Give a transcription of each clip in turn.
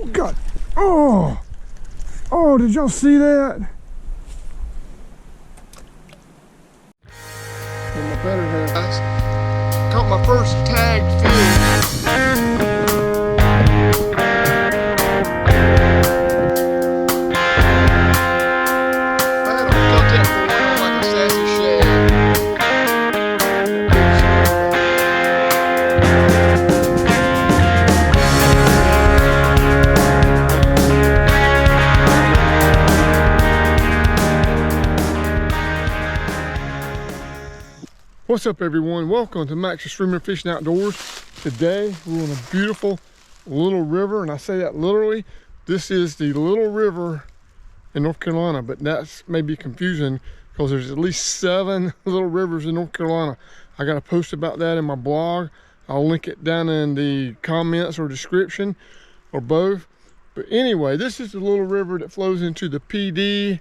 Oh God! Oh! Oh, did y'all see that? In my better half. Caught my first tagged fish. What's up everyone? Welcome to Max Extreme Fishing Outdoors. Today we're on a beautiful little river, and I say that literally. This is the little river in North Carolina, but that's maybe confusing because there's at least 7 little rivers in North Carolina. I got a post about that in my blog. I'll link it down in the comments or description or both. But anyway, this is the little river that flows into the PD.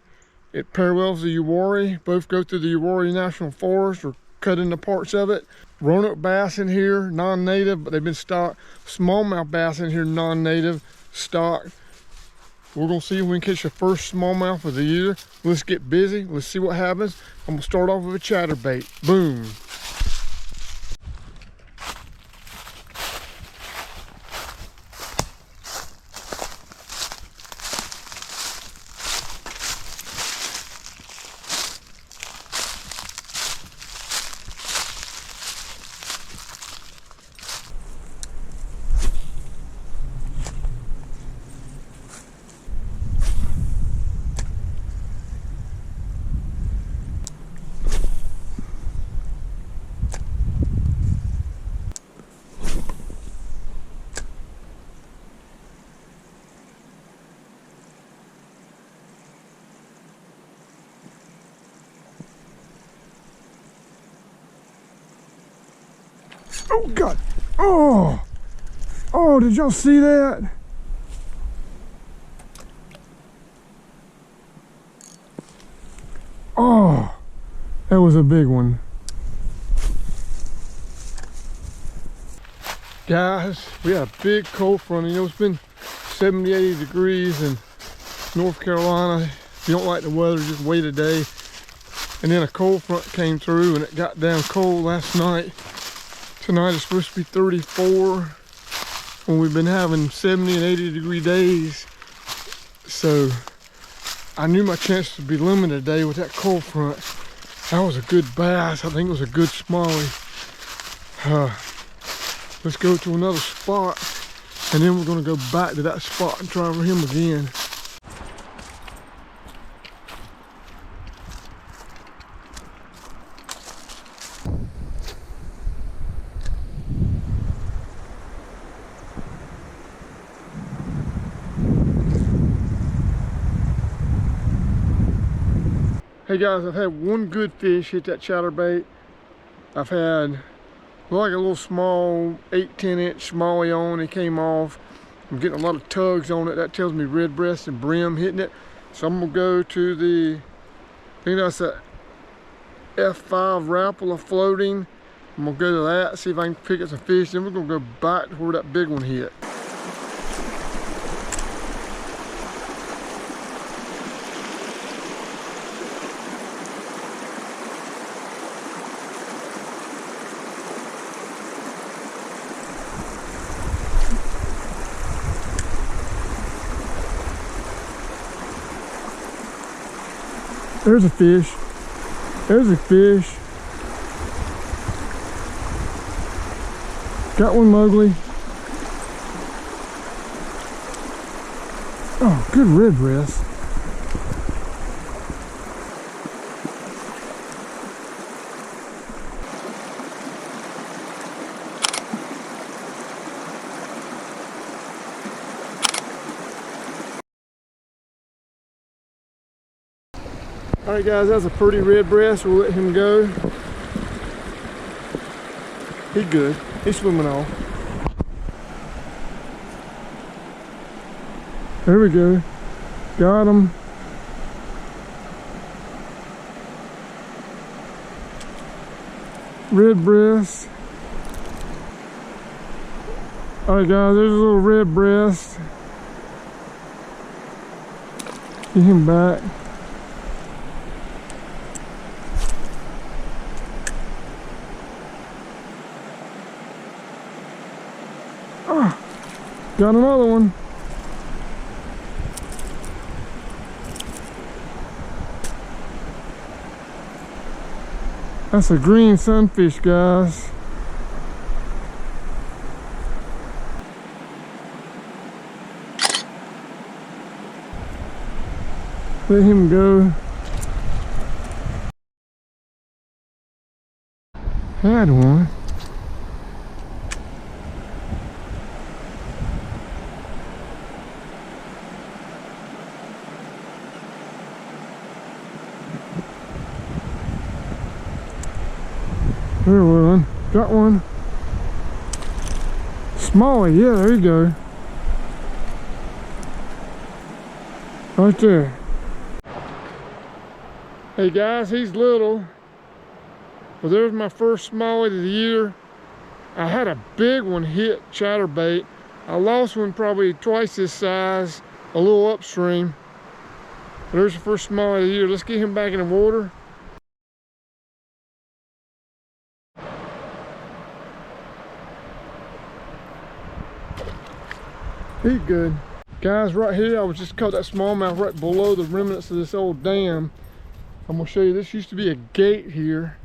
It parallels the Uwharrie. Both go through the Uwharrie National Forest or cut into parts of it. Roanoke bass in here, non-native, but they've been stocked. Smallmouth bass in here, non-native, stocked. We're gonna see if we can catch the first smallmouth of the year. Let's get busy. Let's see what happens. I'm gonna start off with a chatterbait. Boom. Oh God! Oh! Oh, did y'all see that? Oh, that was a big one. Guys, we had a big cold front. You know, it's been 70, 80 degrees in North Carolina. If you don't like the weather, just wait a day. And then a cold front came through and it got down cold last night. Tonight it's supposed to be 34 when we've been having 70 and 80 degree days. So I knew my chances would be limited today with that cold front. That was a good bass. I think it was a good smallie. Let's go to another spot and then we're gonna go back to that spot and try for him again. Hey guys, I've had one good fish hit that chatterbait. I've had like a little small 8-10 inch smallie on. It came off. I'm getting a lot of tugs on it. That tells me redbreast and brim hitting it. So I'm gonna go to the, I think that's a F5 Rapala floating. I'm gonna go to that, see if I can pick up some fish. Then we're gonna go back to where that big one hit. There's a fish. There's a fish. Got one, Mowgli. Oh, good redbreast. All right guys, that's a pretty redbreast. We'll let him go. He's good. He's swimming off. There we go. Got him. Redbreast. All right guys, there's a little redbreast. Get him back. Ah, got another one. That's a green sunfish, guys. Let him go. Had one. There one. Got one. Smallie, yeah, there you go. Right there. Hey guys, he's little. Well, there's my first smallie of the year. I had a big one hit chatterbait. I lost one probably twice this size, a little upstream. There's the first smallie of the year. Let's get him back in the water. He's good. Guys, right here, I was just caught that smallmouth right below the remnants of this old dam. I'm gonna show you, this used to be a gate here.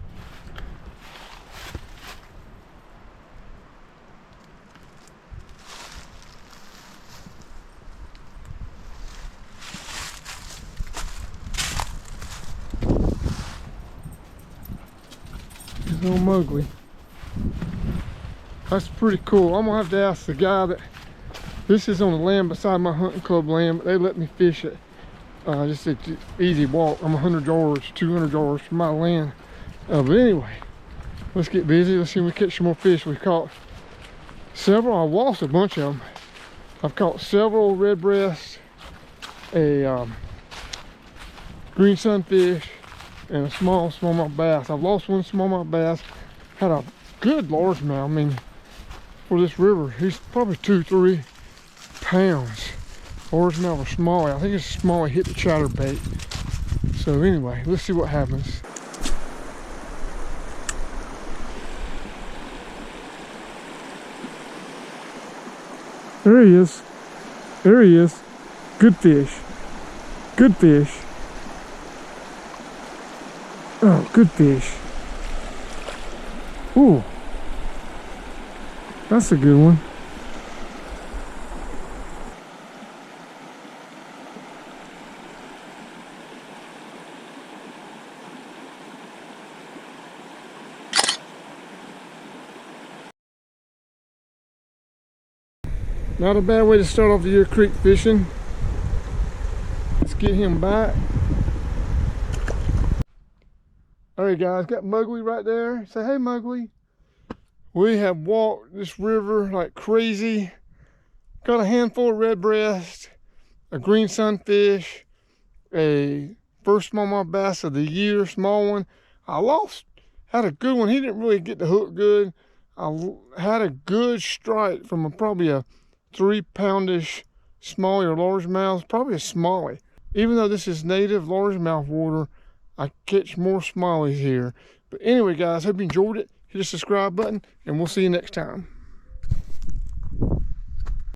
There's no Mowgli. That's pretty cool. I'm gonna have to ask the guy that, this is on the land beside my hunting club land, but they let me fish it. Just an easy walk. I'm 100 yards, 200 yards from my land. But anyway, let's get busy. Let's see if we catch some more fish. We caught several. I lost a bunch of them. I've caught several redbreast, a green sunfish, and a smallmouth bass. I've lost one smallmouth bass. Had a good largemouth. I mean, for this river, he's probably 2-3 pounds. Largemouth or smallie. I think it's a smallie hit the chatterbait. So anyway, let's see what happens. There he is. There he is. Good fish. Good fish. Oh, good fish. Ooh. That's a good one. Not a bad way to start off the year creek fishing. Let's get him back. Alright guys, got Mowgli right there. Say hey Mowgli. We have walked this river like crazy. Got a handful of redbreast, a green sunfish, a first smallmouth bass of the year, small one. I had a good one. He didn't really get the hook good. I had a good strike from probably a 3-poundish smallie or largemouth, probably a smallie. Even though this is native largemouth water, I catch more smallies here. But anyway guys, hope you enjoyed it. Hit the subscribe button and we'll see you next time.